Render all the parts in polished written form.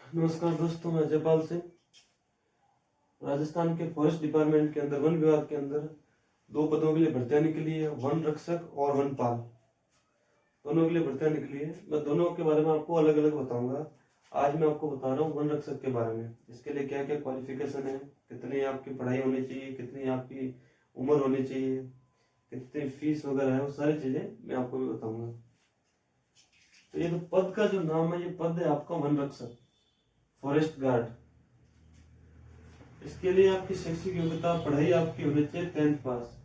नमस्कार दोस्तों, मैं जयपाल सिंह। राजस्थान के फॉरेस्ट डिपार्टमेंट के अंदर वन विभाग के अंदर दो पदों के लिए भर्तियां निकली है, वन रक्षक और वनपाल। दोनों के लिए भर्तियां निकली है। मैं दोनों के बारे में आपको अलग अलग बताऊंगा। आज मैं आपको बता रहा हूँ वन रक्षक के बारे में। इसके लिए क्या क्या क्वालिफिकेशन है, कितनी आपकी पढ़ाई होनी चाहिए, कितनी आपकी उम्र होनी चाहिए, कितनी फीस वगैरह है, वो सारी चीजें मैं आपको भी बताऊंगा। तो ये तो पद का जो नाम है, ये पद है आपका वन रक्षक, फॉरेस्ट गार्ड। इसके लिए आपकी शैक्षिक योग्यता, पढ़ाई आपकी होनी चाहिए 10th पास।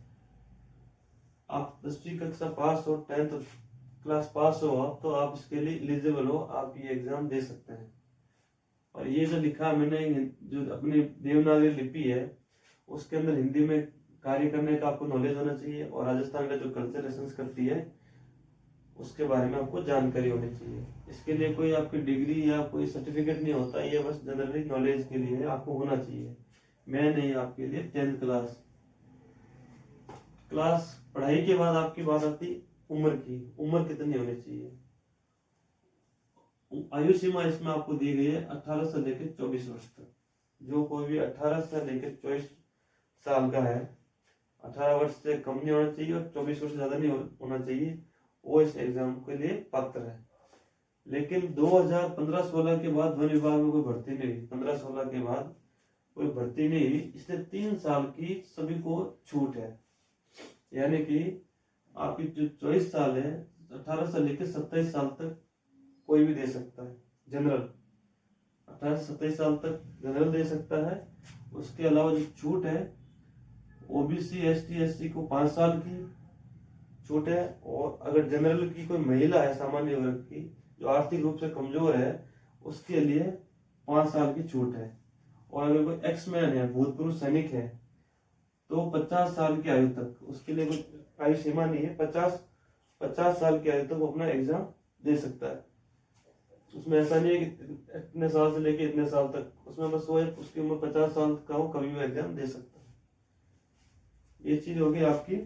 आप 10वीं कक्षा पास हो, 10th क्लास पास हो आप, तो आप इसके लिए एलिजिबल हो, आप ये एग्जाम दे सकते हैं। और ये जो लिखा मैंने, जो अपनी देवनागरी लिपि है उसके अंदर हिंदी में कार्य करने का आपको नॉलेज होना चाहिए, और राजस्थान का जो कल्चर संस्कृति है उसके बारे में आपको जानकारी होनी चाहिए। इसके लिए कोई आपकी डिग्री या कोई सर्टिफिकेट नहीं होता, ये बस जनरली नॉलेज के लिए आपको होना चाहिए। मैं नहीं, आपके लिए 10th क्लास पढ़ाई के बाद आपकी बात आती उम्र की। उम्र कितनी होनी चाहिए? आयु सीमा इसमें आपको दी गई है 18 से लेकर 24 वर्ष तक। जो कोई भी 18 से लेकर 24 साल का है, 18 वर्ष से कम नहीं होना चाहिए और 24 वर्ष से ज्यादा नहीं होना चाहिए, वो इस एग्जाम के लिए पात्र है। लेकिन 2015-16 के बाद वन विभाग में कोई भर्ती नहीं हुई। 15-16 के बाद कोई भर्ती नहीं हुई, इसलिए 3 साल की सभी को छूट है। यानी कि आपकी जो 24 साल है, 18 से लेकर 27 साल तक कोई भी दे सकता है जनरल। 18 से 27 साल तक जनरल दे सकता है। उसके अलावा जो छूट है, ओबीसी एसटी एससी को 5 साल की छूट है। और अगर जनरल की कोई महिला है, सामान्य वर्ग की, जो आर्थिक रूप से कमजोर है, उसके लिए 5 साल की छूट है। और अगर कोई एक्समैन है, भूतपूर्व सैनिक है, तो 50 साल की आयु तक, उसके लिए कोई आयु सीमा नहीं है, 50 साल की आयु तक वो अपना एग्जाम दे सकता है। उसमें ऐसा नहीं है कि इतने साल से लेके इतने साल तक, उसमें बस वो है उसकी उम्र 50 साल का हो, कभी भी एग्जाम दे सकता है। ये चीज हो गई आपकी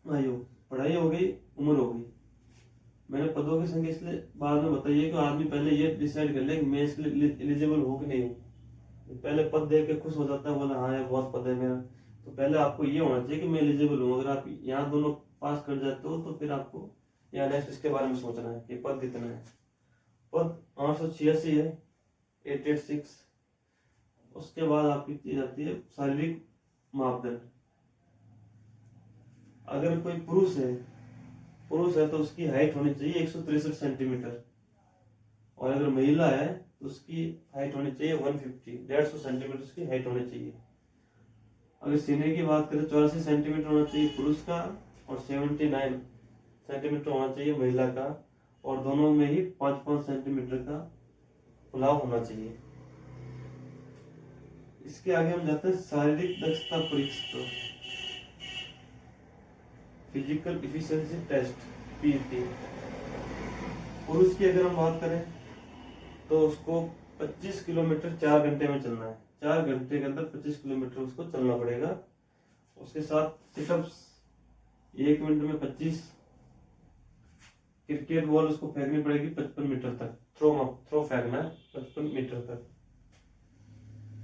आयु, पढ़ाई हो गई, उम्र हो गई। मैंने पदों की संख्या इसलिए बाद में बताइए कि आदमी पहले ये डिसाइड कर ले कि मैं इसके लिए एलिजिबल हूँ कि नहीं हूँ। पहले पद देख के खुश हो जाता है, बोला हाँ यार बहुत पद है मेरा। तो पहले आपको ये होना चाहिए कि मैं एलिजिबल हूँ। अगर आप यहाँ दोनों पास कर जाते हो तो फिर आपको यहाँ नेक्स्ट इसके बारे में सोचना है कि पद कितना है। पद 886 है, 886। उसके बाद आपकी चीज आती है शारीरिक मापदंड। अगर कोई पुरुष है तो उसकी हाइट होनी चाहिए 163 सेंटीमीटर। और अगर महिला है तो उसकी हाइट होनी चाहिए 150 सेंटीमीटर उसकी हाइट होनी चाहिए। अगर सीने की बात करें, 84 सेंटीमीटर होना चाहिए पुरुष का और 79 सेंटीमीटर होना चाहिए महिला का। और दोनों में ही 5-5 सेंटीमीटर का फुलाव होना चाहिए। इसके आगे हम जाते हैं शारीरिक दक्षता परीक्षा, फिजिकल इफिशिएंसी टेस्ट, पीईटी। पुरुष की अगर हम बात करें तो उसको 25 किलोमीटर 4 घंटे में चलना है। 4 घंटे के अंदर 25 किलोमीटर उसको चलना पड़ेगा। उसके साथ सिटअप्स 1 मिनट में 25। क्रिकेट बॉल उसको फेंकनी पड़ेगी 55 मीटर तक, थ्रो फेंकना है 55 मीटर तक।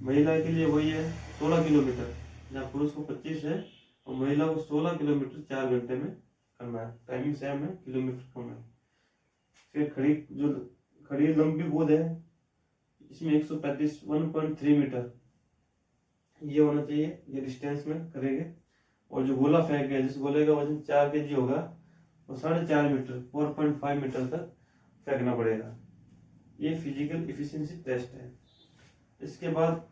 महिला के लिए वही है 16 किलोमीटर, जहाँ पुरुष को 25 है और महिला को 16 किलोमीटर 4 घंटे में करना है। टाइमिंग सेम है, किलोमीटर कम है। फिर खड़ी लंबी कूद है, इसमें 135 1.3 मीटर ये होना चाहिए, ये डिस्टेंस में करेंगे। और जो गोला फेंक है, जिस गोले का वजन 4 kg होगा, वो 4.5 मीटर 4.5 मीटर तक फेंकना पड़ेगा। ये फिजिकल इफिशिएंसी टेस्ट है। इसके बाद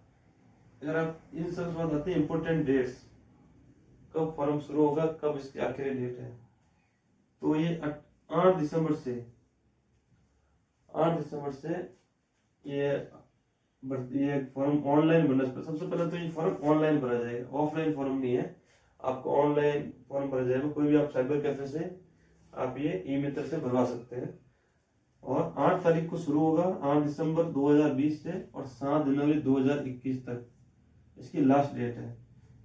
अगर आप इन सब बात आते हैं इंपोर्टेंट डेट्स, कब फॉर्म शुरू होगा, कब इसकी आखिरी डेट है, तो ये 8 दिसंबर से ये फॉर्म ऑनलाइन भरना पड़ेगा। सबसे पहले तो ये फॉर्म ऑनलाइन भरा जाएगा, ऑफलाइन फॉर्म नहीं है। आपको ऑनलाइन फॉर्म भरा जाएगा। कोई भी आप साइबर कैफे से आप ये ई मित्र से भरवा सकते हैं। और 8 तारीख को शुरू होगा, 8 दिसंबर 2020 से, और 7 जनवरी 2021 तक इसकी लास्ट डेट है।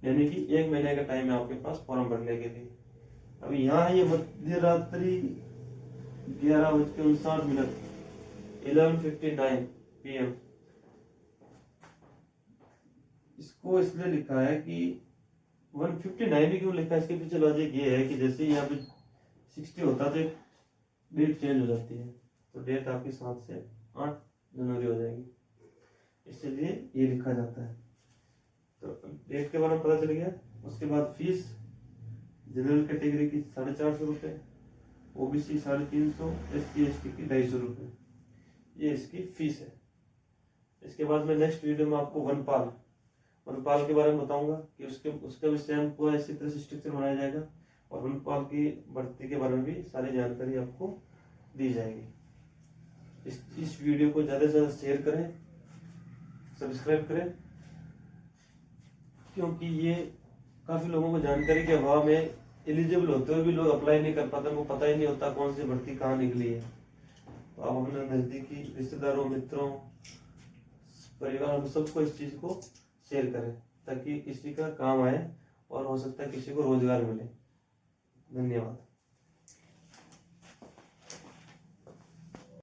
यानी कि 1 महीने का टाइम है आपके पास फॉर्म भरने के लिए। अब यहाँ है ये मध्य रात्रि 11:59 11:59 PM। इसको इसलिए लिखा है कि 159 क्यों लिखा है, इसके पीछे लॉजिक ये है कि जैसे यहाँ पे 60 होता है तो डेट चेंज हो जाती है, तो डेट आपकी 7 से 8 जनवरी हो जाएगी, इसलिए ये लिखा जाता है। तो डेट के बारे में पता चल गया। उसके बाद फीस जनरल कैटेगरी की 450 रुपये, OBC 350, SC ST की 250 रुपये, ये इसकी फीस है। इसके बाद में नेक्स्ट वीडियो में आपको वनपाल के बारे में बताऊंगा कि उसका भी सेम पूरा इसी तरह से स्ट्रक्चर बनाया जाएगा, और वनपाल की भर्ती के बारे में भी सारी जानकारी आपको दी जाएगी। इस वीडियो को ज़्यादा से ज़्यादा शेयर करें, सब्सक्राइब करें, क्योंकि ये काफ़ी लोगों को जानकारी के अभाव में एलिजिबल होते हुए भी लोग अप्लाई नहीं कर पाते, उनको पता ही नहीं होता कौन सी भर्ती कहाँ निकली है। तो आप अपने नज़दीकी रिश्तेदारों, मित्रों, परिवार में सबको इस चीज़ को शेयर करें, ताकि किसी का काम आए और हो सकता है किसी को रोजगार मिले। धन्यवाद।